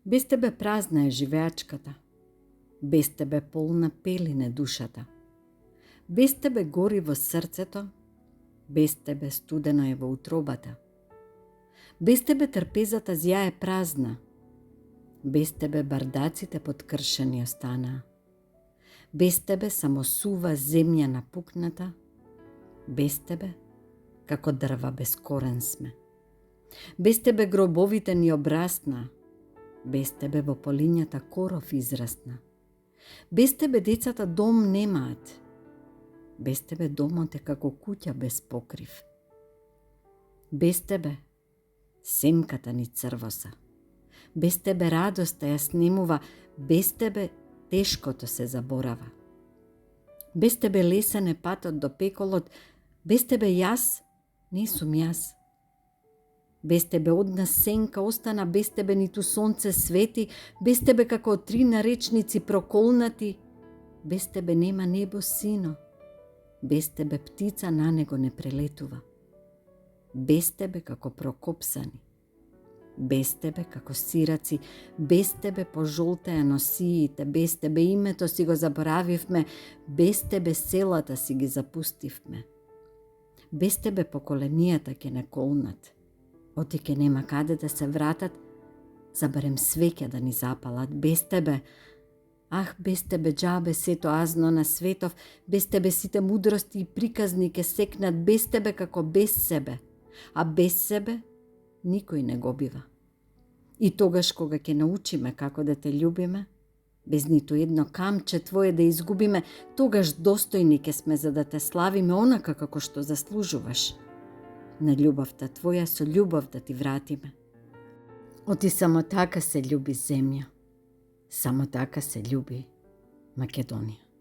Без тебе празна е живеачката, без тебе полна пелине душата, без тебе гори во срцето, без тебе студено е во утробата, без тебе трпезата зја е празна, без тебе бардаците подкршени останаа, без тебе само сува земја напукната, без тебе како дрва без корен сме, без тебе гробовите ни обраснаа, без тебе во полињата коров израсна, без тебе децата дом немаат, без тебе домот е како куќа без покрив, без тебе семката ни црвоса, без тебе радоста ја снемува, без тебе тешкото се заборава, без тебе лесен е патот до пеколот, без тебе јас не сум јас. Без тебе одна сенка остана, без тебе ниту сонце свети, без тебе како три наречници проколнати, без тебе нема небо сино, без тебе птица на него не прелетува, без тебе како прокопсани, без тебе како сираци, без тебе пожолтеа носиите, без тебе името си го заборавивме, без тебе селата си ги запустивме, без тебе поколенијата ќе не колнат, оти ке нема каде да се вратат, забарем свеќе да ни запалат. Без тебе, без тебе џабе сето азно на светов, без тебе сите мудрости и приказни ке секнат, без тебе како без себе, а без себе никој не го бива. И тогаш кога ќе научиме како да те љубиме, без ниту едно камче твое да изгубиме, тогаш достојни ке сме за да те славиме онака како што заслужуваш. На љубовта твоја со љубов да ти вратиме. Оти само така се љуби земја, само така се љуби Македонија.